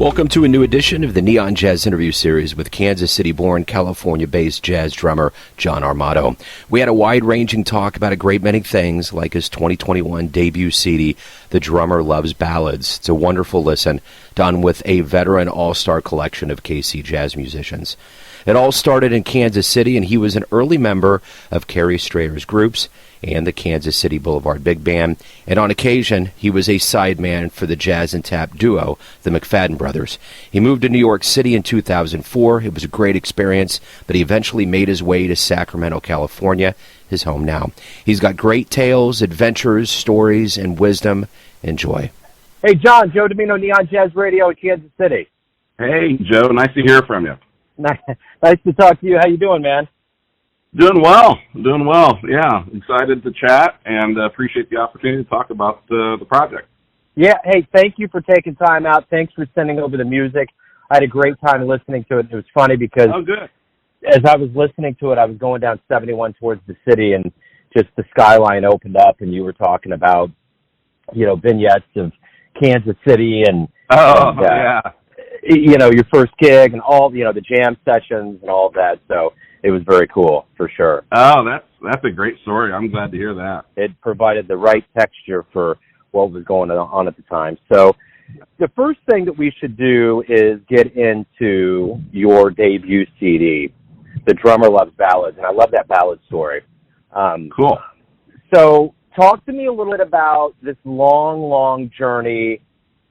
Welcome to a new edition of the Neon Jazz interview series with Kansas City-born, California-based jazz drummer John Armato. We had a wide-ranging talk about a great many things, like his 2021 debut CD, The Drummer Loves Ballads. It's a wonderful listen, done with a veteran all-star collection of KC jazz musicians. It all started in Kansas City, and he was an early member of Kerry Strayer's groups and the Kansas City Boulevard Big Band, and on occasion, he was a sideman for the jazz and tap duo, the McFadden Brothers. He moved to New York City in 2004. It was a great experience, but he eventually made his way to Sacramento, California, his home now. He's got great tales, adventures, stories, and wisdom. Enjoy. Hey, John, Joe Domino, Neon Jazz Radio in Kansas City. Hey, Joe, nice to hear from you. Nice to talk to you. How you doing, man? Doing well. Yeah, excited to chat and appreciate the opportunity to talk about the project. Yeah, hey, thank you for taking time out. Thanks for sending over the music. I had a great time listening to it. It was funny because as I was listening to it, I was going down 71 towards the city, and just the skyline opened up, and you were talking about, vignettes of Kansas City and your first gig and all, the jam sessions and all of that. So it was very cool, for sure. Oh, that's a great story. I'm glad to hear that. It provided the right texture for what was going on at the time. So the first thing that we should do is get into your debut CD, The Drummer Loves Ballads, and I love that ballad story. Cool. So talk to me a little bit about this long journey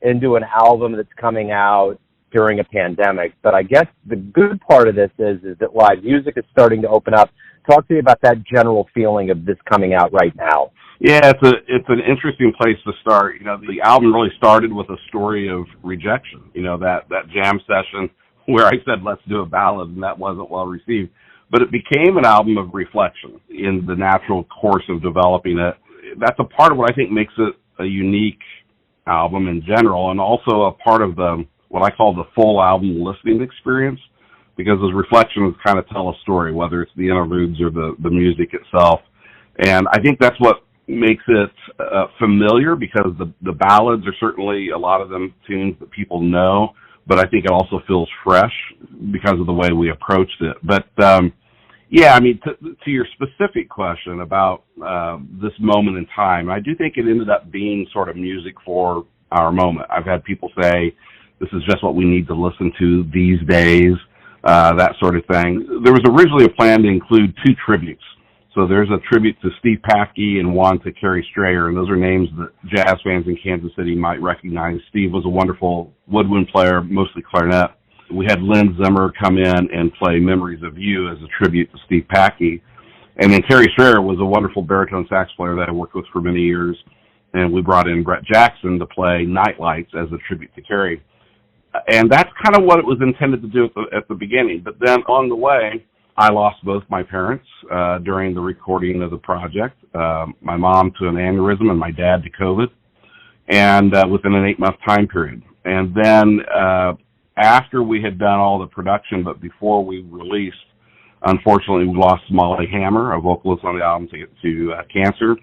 into an album that's coming out during a pandemic. But I guess the good part of this is that live music is starting to open up. Talk to me about that general feeling of this coming out right now. Yeah, it's an interesting place to start. The album really started with a story of rejection. That jam session where I said, let's do a ballad, and that wasn't well received. But it became an album of reflection in the natural course of developing it. That's a part of what I think makes it a unique album in general, and also a part of what I call the full album listening experience, because those reflections kind of tell a story, whether it's the interludes or the music itself. And I think that's what makes it familiar, because the ballads are certainly, a lot of them, tunes that people know, but I think it also feels fresh because of the way we approached it. But to your specific question about this moment in time, I do think it ended up being sort of music for our moment. I've had people say, this is just what we need to listen to these days, that sort of thing. There was originally a plan to include 2 tributes. So there's a tribute to Steve Packey and one to Kerry Strayer, and those are names that jazz fans in Kansas City might recognize. Steve was a wonderful woodwind player, mostly clarinet. We had Lynn Zimmer come in and play Memories of You as a tribute to Steve Packey. And then Kerry Strayer was a wonderful baritone sax player that I worked with for many years. And we brought in Brett Jackson to play Night Lights as a tribute to Kerry. And that's kind of what it was intended to do at the beginning. But then on the way, I lost both my parents during the recording of the project. My mom to an aneurysm and my dad to COVID, and within an 8-month time period. And then after we had done all the production, but before we released, unfortunately, we lost Molly Hammer, a vocalist on the album, to cancer,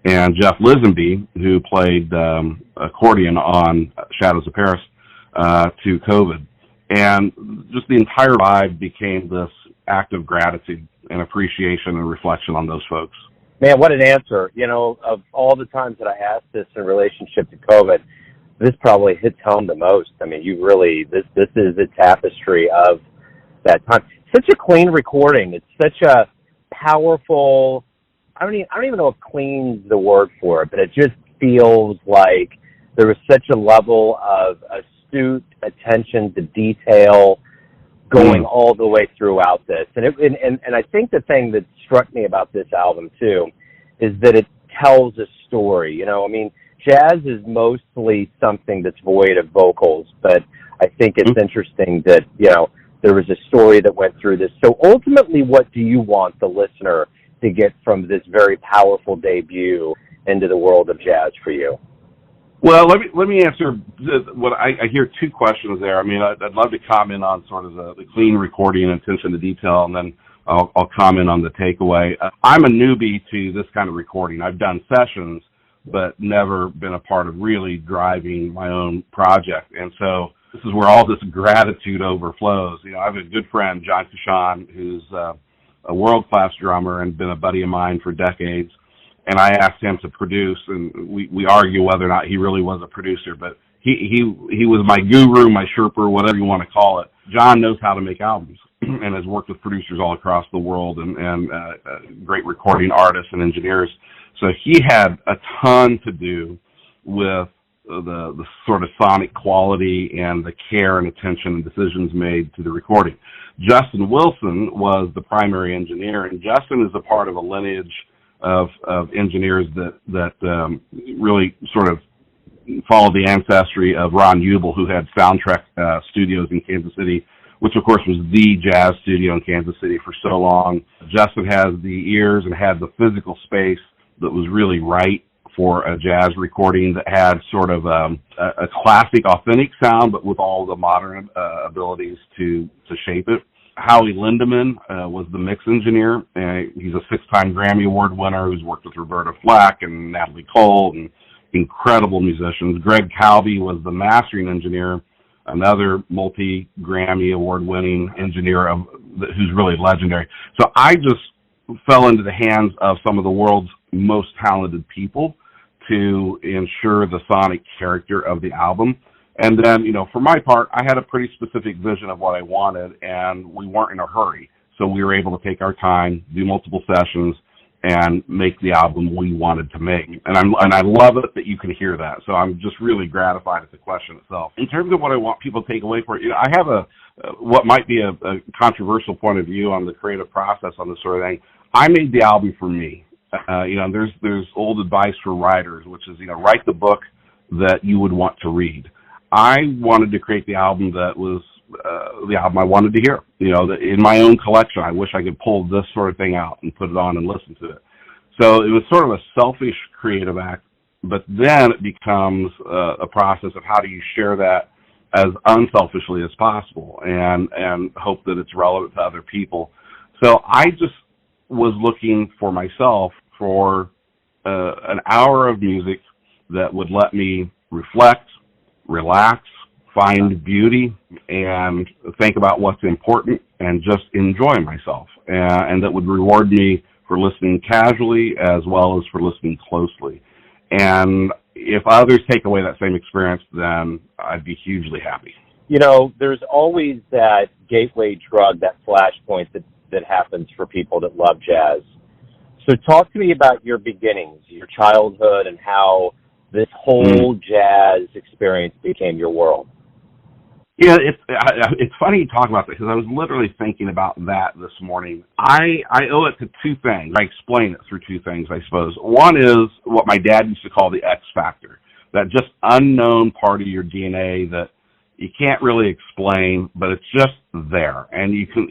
and Jeff Lisenby, who played accordion on Shadows of Paris, to COVID. And just the entire vibe became this act of gratitude and appreciation and reflection on those folks. Man, what an answer. Of all the times that I asked this in relationship to COVID, this probably hits home the most. I mean, you really, this is a tapestry of that time. Such a clean recording. It's such a powerful, I don't even know if clean's the word for it, but it just feels like there was such a level of astute attention to detail going all the way throughout this. And I think the thing that struck me about this album, too, is that it tells a story. Jazz is mostly something that's void of vocals, but I think it's interesting that, there was a story that went through this. So ultimately, what do you want the listener to get from this very powerful debut into the world of jazz for you? Well, let me answer what I hear 2 questions there. I mean, I'd love to comment on sort of the clean recording and attention to detail, and then I'll comment on the takeaway. I'm a newbie to this kind of recording. I've done sessions, but never been a part of really driving my own project. And so this is where all this gratitude overflows. I have a good friend, John Cushon, who's a world-class drummer and been a buddy of mine for decades. And I asked him to produce, and we argue whether or not he really was a producer, but he was my guru, my Sherpa, whatever you want to call it. John knows how to make albums and has worked with producers all across the world and great recording artists and engineers. So he had a ton to do with the sort of sonic quality and the care and attention and decisions made to the recording. Justin Wilson was the primary engineer, and Justin is a part of a lineage of engineers that really sort of follow the ancestry of Ron Ubel, who had Soundtrack Studios in Kansas City, which of course was the jazz studio in Kansas City for so long. Justin has the ears and had the physical space that was really right for a jazz recording that had sort of a classic, authentic sound, but with all the modern abilities to shape it. Howie Lindemann was the mix engineer. He's a 6-time Grammy Award winner who's worked with Roberta Flack and Natalie Cole and incredible musicians. Greg Calvi was the mastering engineer, another multi-Grammy Award-winning engineer who's really legendary. So I just fell into the hands of some of the world's most talented people to ensure the sonic character of the album. And then, for my part, I had a pretty specific vision of what I wanted, and we weren't in a hurry. So we were able to take our time, do multiple sessions, and make the album we wanted to make. And I love it that you can hear that. So I'm just really gratified at the question itself. In terms of what I want people to take away for it, I have what might be a controversial point of view on the creative process on this sort of thing. I made the album for me. There's old advice for writers, which is, write the book that you would want to read. I wanted to create the album that was the album I wanted to hear. In my own collection, I wish I could pull this sort of thing out and put it on and listen to it. So it was sort of a selfish creative act, but then it becomes a process of how do you share that as unselfishly as possible and hope that it's relevant to other people. So I just was looking for myself for an hour of music that would let me reflect, relax, find beauty, and think about what's important and just enjoy myself. And that would reward me for listening casually as well as for listening closely. And if others take away that same experience, then I'd be hugely happy. There's always that gateway drug, that flashpoint that happens for people that love jazz. So talk to me about your beginnings, your childhood, and how this whole jazz experience became your world. Yeah, it's funny you talk about that because I was literally thinking about that this morning. I owe it to two things. I explain it through two things, I suppose. One is what my dad used to call the X factor, that just unknown part of your DNA that you can't really explain, but it's just there. And you can,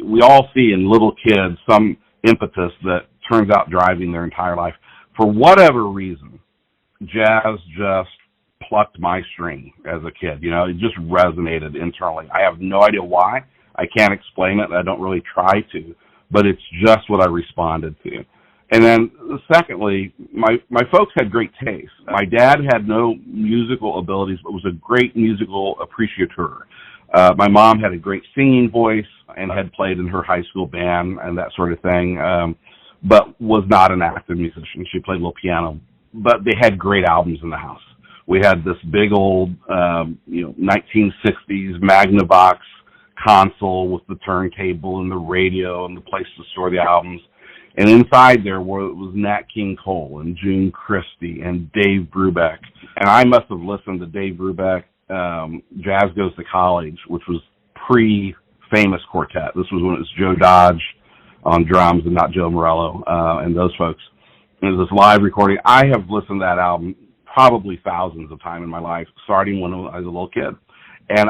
we all see in little kids some impetus that turns out driving their entire life. For whatever reason, jazz just plucked my string as a kid. It just resonated internally. I have no idea why. I can't explain it. I don't really try to, but it's just what I responded to. And then secondly, my folks had great taste. My dad had no musical abilities, but was a great musical appreciateur. My mom had a great singing voice and had played in her high school band and that sort of thing, but was not an active musician. She played a little piano, but they had great albums in the house. We had this big old, 1960s Magnavox console with the turntable and the radio and the place to store the albums. And inside there was Nat King Cole and June Christie and Dave Brubeck. And I must have listened to Dave Brubeck, Jazz Goes to College, which was pre-Famous Quartet. This was when it was Joe Dodge on drums and not Joe Morello and those folks. It was this live recording. I have listened to that album probably thousands of times in my life, starting when I was a little kid. And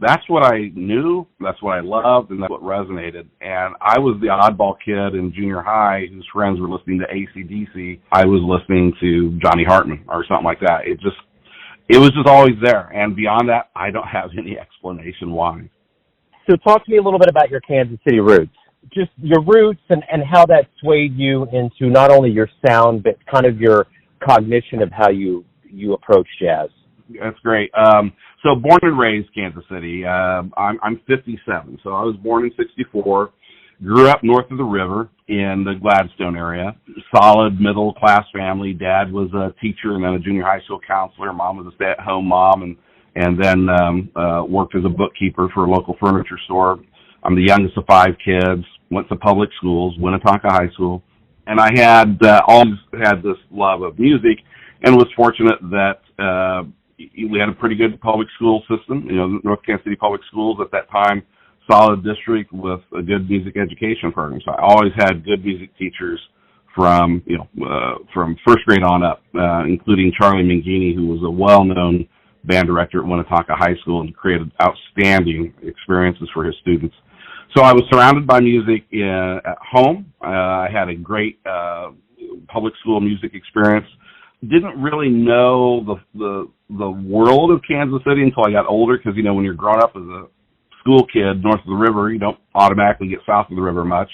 that's what I knew, that's what I loved, and that's what resonated. And I was the oddball kid in junior high whose friends were listening to AC/DC. I was listening to Johnny Hartman or something like that. It was just always there. And beyond that, I don't have any explanation why. So talk to me a little bit about your Kansas City roots. Just your roots and how that swayed you into not only your sound, but kind of your cognition of how you approach jazz. That's great. So born and raised Kansas City. I'm 57, so I was born in '64. Grew up north of the river in the Gladstone area. Solid middle-class family. Dad was a teacher and then a junior high school counselor. Mom was a stay-at-home mom and then worked as a bookkeeper for a local furniture store. I'm the youngest of 5 kids. Went to public schools, Winnetonka High School. And I had always had this love of music and was fortunate that we had a pretty good public school system. North Kansas City Public Schools at that time, solid district with a good music education program. So I always had good music teachers from first grade on up, including Charlie Mangini, who was a well-known band director at Winnetonka High School and created outstanding experiences for his students. So I was surrounded by music at home. I had a great public school music experience. Didn't really know the world of Kansas City until I got older, because when you're growing up as a school kid north of the river, you don't automatically get south of the river much.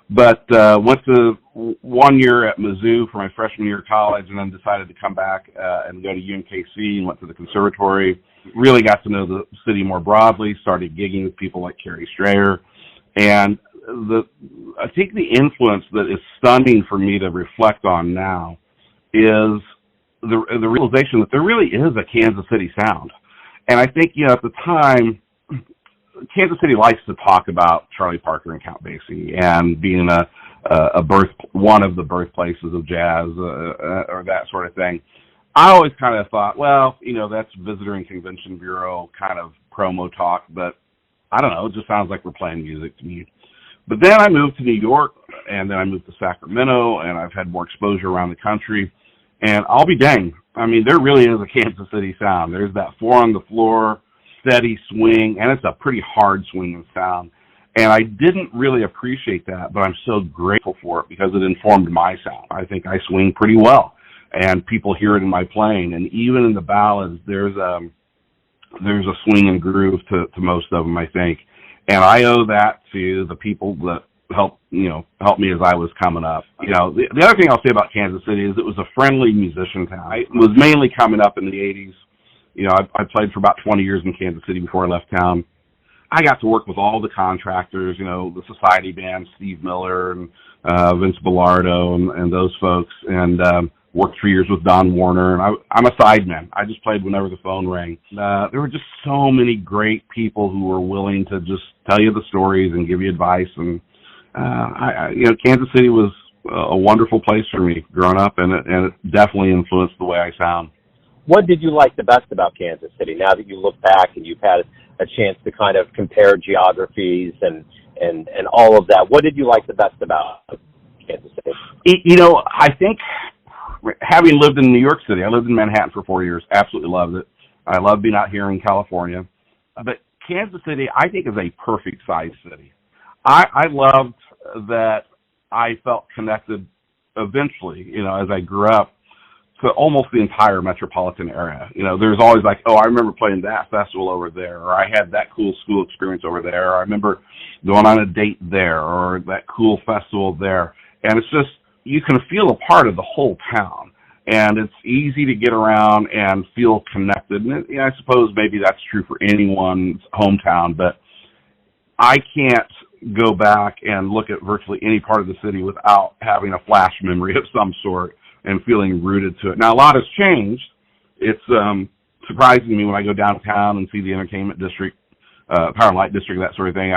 But went to 1 year at Mizzou for my freshman year of college, and then decided to come back and go to UMKC and went to the conservatory. Really got to know the city more broadly, started gigging with people like Kerry Strayer. And I think the influence that is stunning for me to reflect on now is the realization that there really is a Kansas City sound. And I think, at the time, Kansas City likes to talk about Charlie Parker and Count Basie and being one of the birthplaces of jazz or that sort of thing. I always kind of thought, well, that's Visitor and Convention Bureau kind of promo talk, but I don't know, it just sounds like we're playing music to me. But then I moved to New York, and then I moved to Sacramento, and I've had more exposure around the country. And I'll be danged, there really is a Kansas City sound. There's that 4 on the floor, steady swing, and it's a pretty hard swinging sound. And I didn't really appreciate that, but I'm so grateful for it because it informed my sound. I think I swing pretty well, and people hear it in my playing. And even in the ballads, there's a swing and groove to most of them, I think. And I owe that to the people that helped me as I was coming up. The other thing I'll say about Kansas City is it was a friendly musician town. I was mainly coming up in the 80s. I played for about 20 years in Kansas City before I left town. I got to work with all the contractors, the society band, Steve Miller and Vince Bellardo and those folks, and worked 3 years with Don Warner. And I'm a sideman. I just played whenever the phone rang. There were just so many great people who were willing to just tell you the stories and give you advice. And Kansas City was a wonderful place for me growing up, and it definitely influenced the way I sound. What did you like the best about Kansas City now that you look back and you've had a chance to kind of compare geographies and all of that? What did you like the best about Kansas City? I think having lived in New York City, I lived in Manhattan for 4 years, absolutely loved it. I love being out here in California. But Kansas City, I think, is a perfect size city. I loved that I felt connected eventually, as I grew up, to almost the entire metropolitan area. There's always like, oh, I remember playing that festival over there, or I had that cool school experience over there, or I remember going on a date there, or that cool festival there. And it's just, you can feel a part of the whole town, and it's easy to get around and feel connected. And I suppose maybe that's true for anyone's hometown, but I can't go back and look at virtually any part of the city without having a flash memory of some sort and feeling rooted to it. Now, a lot has changed. It's surprising to me when I go downtown and see the entertainment district, Power and Light district, that sort of thing.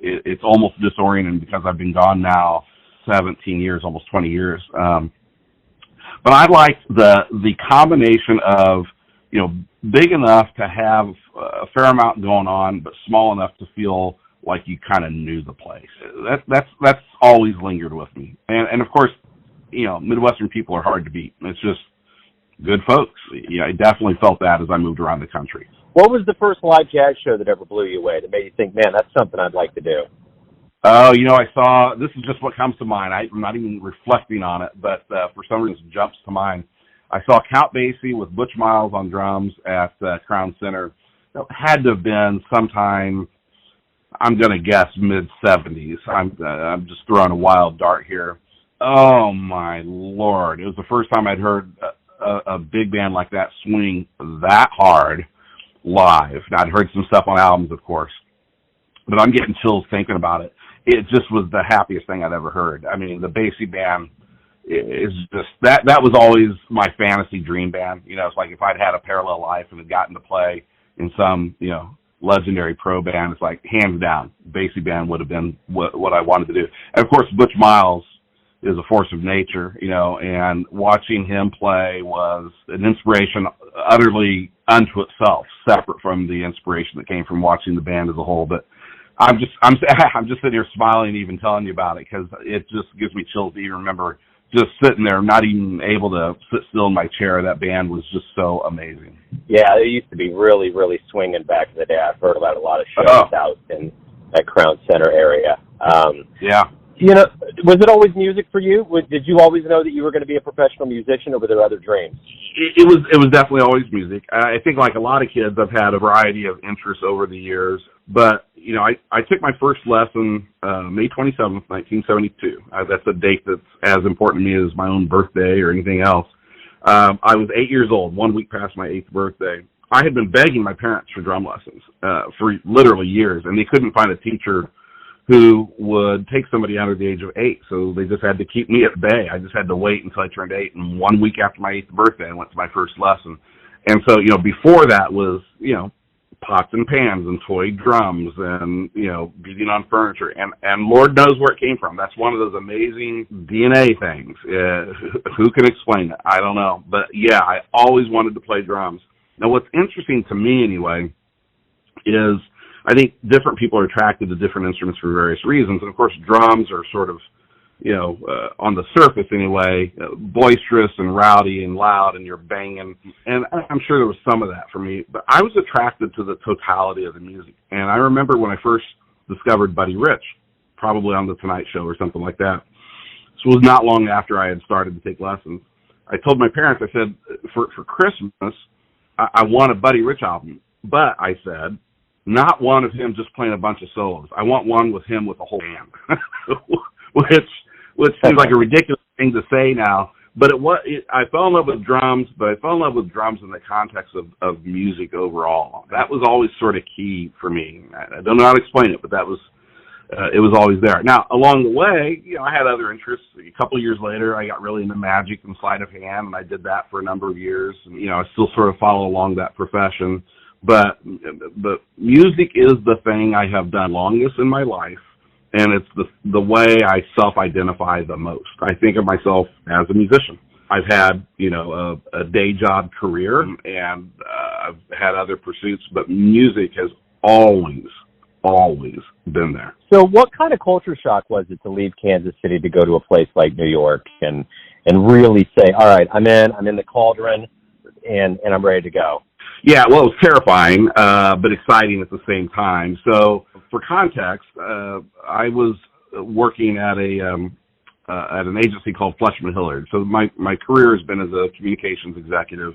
It's almost disorienting because I've been gone now 17 years, almost 20 years. But I like the combination of, big enough to have a fair amount going on, but small enough to feel like you kind of knew the place. That's always lingered with me. And of course, Midwestern people are hard to beat. It's just good folks. I definitely felt that as I moved around the country. What was the first live jazz show that ever blew you away, that made you think, man, that's something I'd like to do? Oh, I saw, this is just what comes to mind. I'm not even reflecting on it, but for some reason it jumps to mind. I saw Count Basie with Butch Miles on drums at Crown Center. It had to have been sometime, I'm going to guess, mid-'70s. I'm just throwing a wild dart here. Oh, my Lord. It was the first time I'd heard a big band like that swing that hard live. Now, I'd heard some stuff on albums, of course, but I'm getting chills thinking about it. It just was the happiest thing I'd ever heard. I mean, the Basie band is just, that was always my fantasy dream band. You know, it's like if I'd had a parallel life and had gotten to play in some, you know, legendary pro band, it's like hands down, Basie band would have been what I wanted to do. And of course, Butch Miles is a force of nature, you know, and watching him play was an inspiration utterly unto itself, separate from the inspiration that came from watching the band as a whole. But I'm just sitting here smiling even telling you about it, because it just gives me chills to even remember just sitting there, not even able to sit still in my chair. That band was just so amazing. Yeah, it used to be really, really swinging back in the day. I've heard about a lot of shows out in that Crown Center area. Yeah. You know, was it always music for you? Did you always know that you were going to be a professional musician, or were there other dreams? It was definitely always music. I think like a lot of kids, I've had a variety of interests over the years. But, you know, I took my first lesson May 27th, 1972. That's a date that's as important to me as my own birthday or anything else. I was 8 years old, 1 week past my 8th birthday. I had been begging my parents for drum lessons for literally years, and they couldn't find a teacher who would take somebody under the age of 8. So they just had to keep me at bay. I just had to wait until I turned 8. And 1 week after my 8th birthday, I went to my first lesson. And so, you know, before that was, you know, pots and pans and toy drums and, you know, beating on furniture. And Lord knows where it came from. That's one of those amazing DNA things. Who can explain it? I don't know. But, yeah, I always wanted to play drums. Now, what's interesting to me, anyway, is I think different people are attracted to different instruments for various reasons. And, of course, drums are sort of, you know, on the surface anyway, boisterous and rowdy and loud, and you're banging. And I'm sure there was some of that for me. But I was attracted to the totality of the music. And I remember when I first discovered Buddy Rich, probably on The Tonight Show or something like that. This was not long after I had started to take lessons. I told my parents, I said, for Christmas, I want a Buddy Rich album. But, I said, not one of him just playing a bunch of solos. I want one with him with a whole band. Which seems like a ridiculous thing to say now, but I fell in love with drums, but I fell in love with drums in the context of music overall. That was always sort of key for me. I don't know how to explain it, but that was, it was always there. Now, along the way, you know, I had other interests. A couple of years later, I got really into magic and sleight of hand, and I did that for a number of years. And, you know, I still sort of follow along that profession, but music is the thing I have done longest in my life. And it's the way I self-identify the most. I think of myself as a musician. I've had, you know, a day job career, and I've had other pursuits, but music has always been there. So what kind of culture shock was it to leave Kansas City to go to a place like New York and really say, all right, I'm in the cauldron, and I'm ready to go? Yeah, well, it was terrifying, but exciting at the same time. So, for context, I was working at an agency called Fletchman Hillard. So my career has been as a communications executive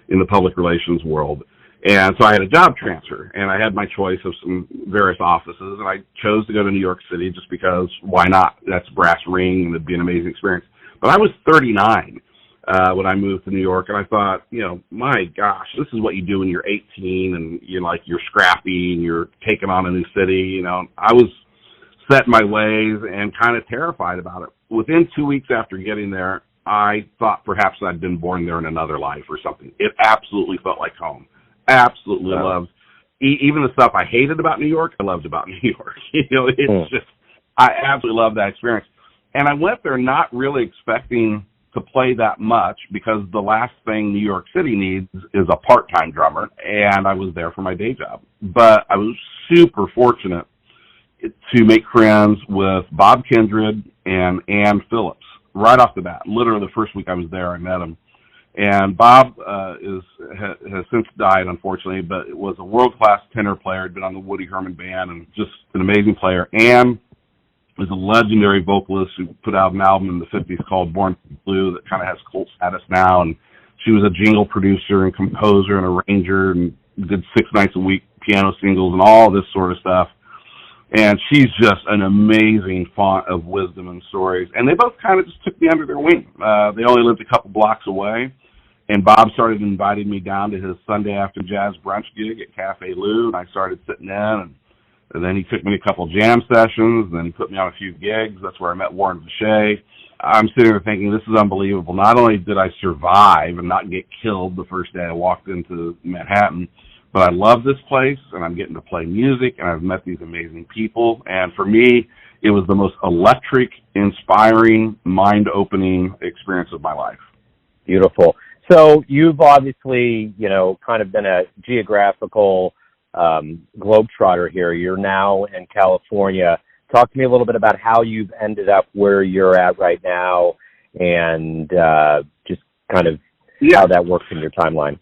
in the public relations world. And so I had a job transfer, and I had my choice of some various offices, and I chose to go to New York City just because why not? That's brass ring, and it'd be an amazing experience. But I was 39. When I moved to New York, and I thought, you know, my gosh, this is what you do when you're 18 and you're scrappy and you're taking on a new city. You know, I was set in my ways and kind of terrified about it. Within 2 weeks after getting there, I thought perhaps I'd been born there in another life or something. It absolutely felt like home. Absolutely loved. Even the stuff I hated about New York, I loved about New York. You know, it's just, I absolutely loved that experience. And I went there not really expecting to play that much, because the last thing New York City needs is a part-time drummer, and I was there for my day job. But I was super fortunate to make friends with Bob Kindred and Ann Phillips right off the bat. Literally the first week I was there, I met him. And Bob has since died, unfortunately, but was a world-class tenor player, had been on the Woody Herman Band, and just an amazing player. Ann is a legendary vocalist who put out an album in the 50s called Born to Be Blue that kind of has cult status now. And she was a jingle producer and composer and arranger and did 6 nights a week piano singles and all this sort of stuff. And she's just an amazing font of wisdom and stories. And they both kind of just took me under their wing. They only lived a couple blocks away. And Bob started inviting me down to his Sunday after jazz brunch gig at Cafe Lou, and I started sitting in, and then he took me to a couple jam sessions, and then he put me on a few gigs. That's where I met Warren Vichet. I'm sitting there thinking, this is unbelievable. Not only did I survive and not get killed the first day I walked into Manhattan, but I love this place, and I'm getting to play music, and I've met these amazing people. And for me, it was the most electric, inspiring, mind-opening experience of my life. Beautiful. So you've obviously, kind of been a geographical globetrotter here. You're now in California. Talk to me a little bit about how you've ended up where you're at right now, and just kind of how that works in your timeline.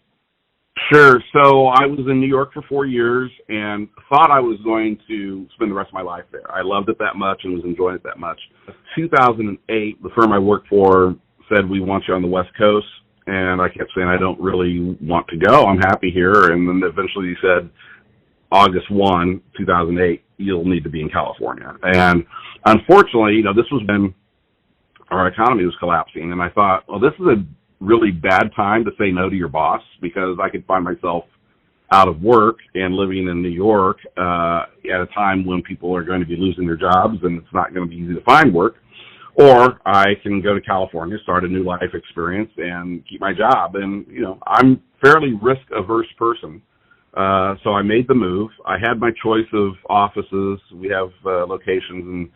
Sure. So I was in New York for 4 years and thought I was going to spend the rest of my life there. I loved it that much and was enjoying it that much. 2008, the firm I worked for said, we want you on the West Coast. And I kept saying, I don't really want to go. I'm happy here. And then eventually he said, August 1, 2008, you'll need to be in California. And unfortunately, this was when our economy was collapsing. And I thought, well, this is a really bad time to say no to your boss, because I could find myself out of work and living in New York at a time when people are going to be losing their jobs and it's not going to be easy to find work. Or I can go to California, start a new life experience, and keep my job. And, I'm a fairly risk-averse person. So I made the move. I had my choice of offices. We have locations in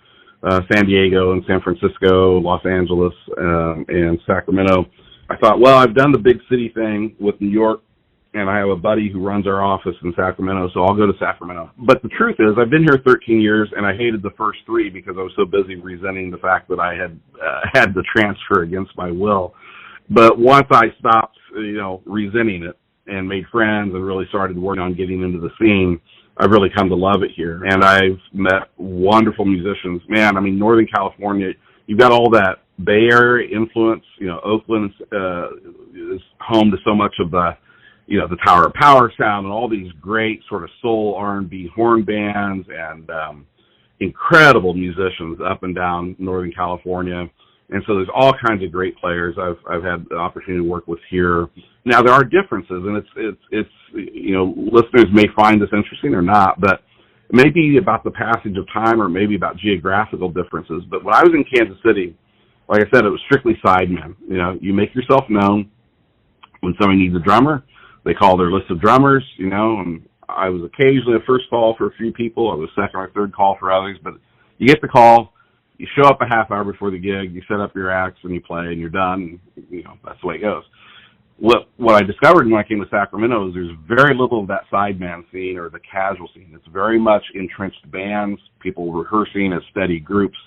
San Diego and San Francisco, Los Angeles, and Sacramento. I thought, well, I've done the big city thing with New York, and I have a buddy who runs our office in Sacramento, so I'll go to Sacramento. But the truth is, I've been here 13 years, and I hated the first 3 because I was so busy resenting the fact that I had had to transfer against my will. But once I stopped, resenting it and made friends and really started working on getting into the scene, I've really come to love it here. And I've met wonderful musicians. Man, Northern California, you've got all that Bay Area influence. Oakland is home to so much of the Tower of Power sound and all these great sort of soul R&B horn bands and incredible musicians up and down Northern California. And so there's all kinds of great players I've had the opportunity to work with here. Now there are differences, and it's listeners may find this interesting or not, but it may be about the passage of time or maybe about geographical differences. But when I was in Kansas City, like I said, it was strictly sidemen. You make yourself known. When somebody needs a drummer, they call their list of drummers, and I was occasionally a first call for a few people. I was second or third call for others, but you get the call, you show up a half hour before the gig, you set up your acts and you play and you're done. And, that's the way it goes. What I discovered when I came to Sacramento is there's very little of that sideman scene or the casual scene. It's very much entrenched bands, people rehearsing as steady groups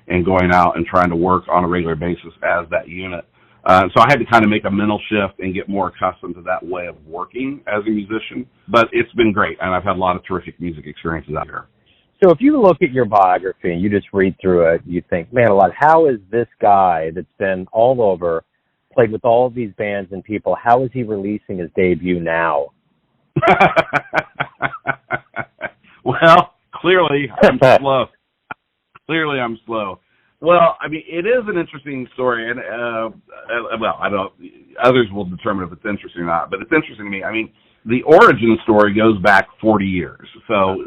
and going out and trying to work on a regular basis as that unit. So I had to kind of make a mental shift and get more accustomed to that way of working as a musician. But it's been great, and I've had a lot of terrific music experiences out here. So if you look at your biography and you just read through it, you think, man, how is this guy that's been all over, played with all of these bands and people, how is he releasing his debut now? Well, clearly I'm slow. Clearly I'm slow. Well, it is an interesting story, and I don't. Others will determine if it's interesting or not, but it's interesting to me. The origin story goes back 40 years. So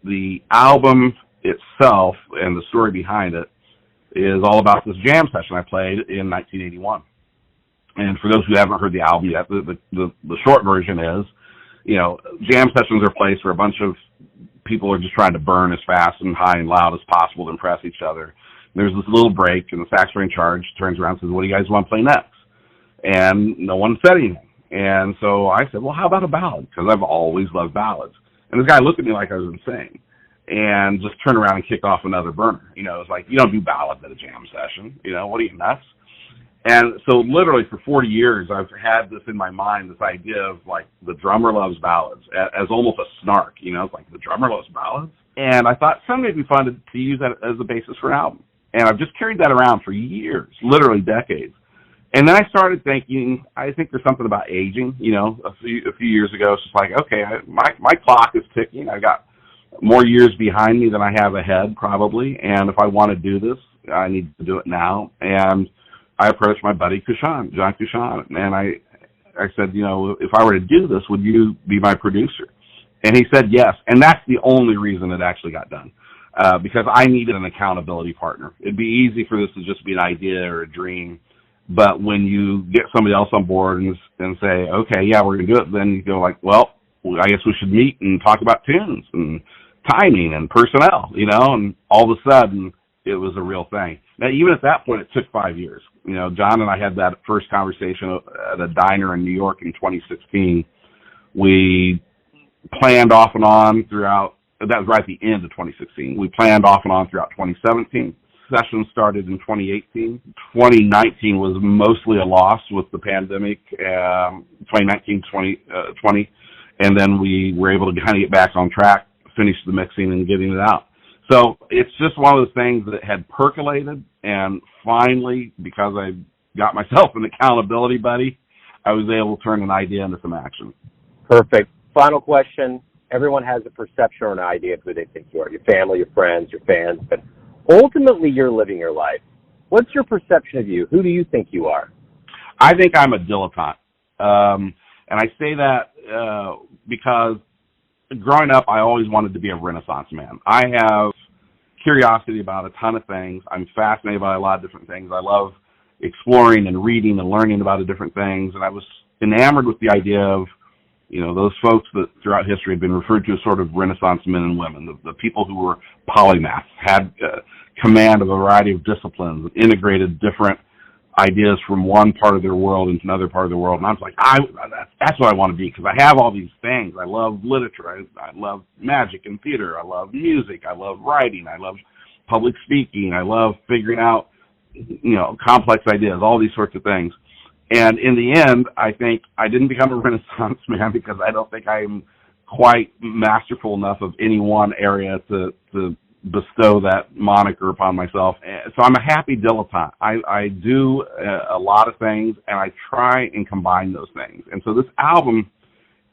the album itself and the story behind it is all about this jam session I played in 1981. And for those who haven't heard the album yet, the short version is, jam sessions are a place where a bunch of people are just trying to burn as fast and high and loud as possible to impress each other. And there's this little break, and the sax player in charge turns around and says, what do you guys want to play next? And no one said anything. And so I said, well, how about a ballad? Because I've always loved ballads. And this guy looked at me like I was insane and just turned around and kicked off another burner. It's like, you don't do ballads at a jam session. What are you, nuts? And so literally for 40 years, I've had this in my mind, this idea of like the drummer loves ballads as almost a snark, it's like the drummer loves ballads. And I thought someday it'd be fun to use that as the basis for an album. And I've just carried that around for years, literally decades. And then I started thinking, I think there's something about aging, a few years ago. It's just like, okay, my clock is ticking. I got more years behind me than I have ahead probably. And if I want to do this, I need to do it now. And I approached my buddy John Kushan, and I said, if I were to do this, would you be my producer? And he said yes, and that's the only reason it actually got done, because I needed an accountability partner. It'd be easy for this to just be an idea or a dream, but when you get somebody else on board and say, okay, yeah, we're going to do it, then you go like, well, I guess we should meet and talk about tunes and timing and personnel, and all of a sudden it was a real thing. Now, even at that point, it took 5 years. John and I had that first conversation at a diner in New York in 2016. We planned off and on throughout, that was right at the end of 2016. We planned off and on throughout 2017. Sessions started in 2018. 2019 was mostly a loss with the pandemic, 2019, 2020. And then we were able to kind of get back on track, finish the mixing and getting it out. So it's just one of those things that had percolated, and finally, because I got myself an accountability buddy, I was able to turn an idea into some action. Perfect. Final question. Everyone has a perception or an idea of who they think you are, your family, your friends, your fans, but ultimately you're living your life. What's your perception of you? Who do you think you are? I think I'm a dilettante. And I say that because growing up, I always wanted to be a Renaissance man. I have curiosity about a ton of things. I'm fascinated by a lot of different things. I love exploring and reading and learning about the different things. And I was enamored with the idea of, those folks that throughout history have been referred to as sort of Renaissance men and women, the people who were polymaths, had command of a variety of disciplines, integrated different ideas from one part of their world into another part of the world. And I was like, that's what I want to be, because I have all these things. I love literature. I love magic and theater. I love music. I love writing. I love public speaking. I love figuring out, complex ideas, all these sorts of things. And in the end, I think I didn't become a Renaissance man because I don't think I'm quite masterful enough of any one area to bestow that moniker upon myself. So I'm a happy dilettante. I do a lot of things, and I try and combine those things. And so this album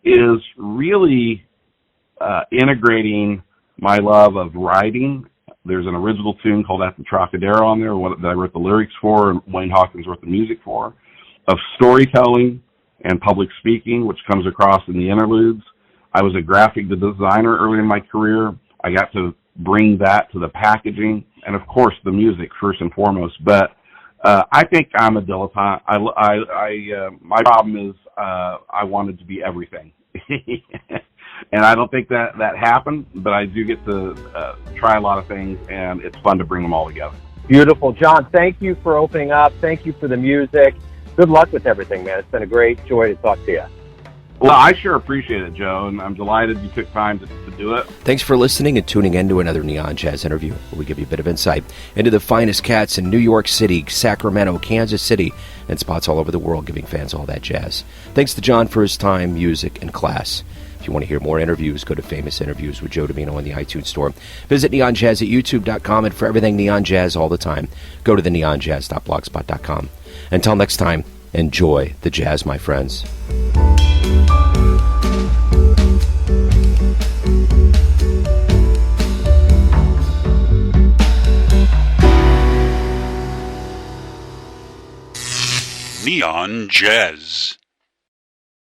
is really integrating my love of writing. There's an original tune called At the Trocadero on there that I wrote the lyrics for, and Wayne Hawkins wrote the music for, of storytelling and public speaking, which comes across in the interludes. I was a graphic designer early in my career. I got to bring that to the packaging, and of course the music first and foremost. But I think I'm a dilettante. My problem is I wanted to be everything, and I don't think that happened. But I do get to try a lot of things, and it's fun to bring them all together. Beautiful, John. Thank you for opening up. Thank you for the music. Good luck with everything, man. It's been a great joy to talk to you. Well, I sure appreciate it, Joe, and I'm delighted you took time to do it. Thanks for listening and tuning in to another Neon Jazz interview, where we give you a bit of insight into the finest cats in New York City, Sacramento, Kansas City, and spots all over the world, giving fans all that jazz. Thanks to John for his time, music, and class. If you want to hear more interviews, go to Famous Interviews with Joe Domino in the iTunes Store. Visit neonjazz at youtube.com, and for everything Neon Jazz all the time, go to the neonjazz.blogspot.com. Until next time, enjoy the jazz, my friends. Neon Jazz.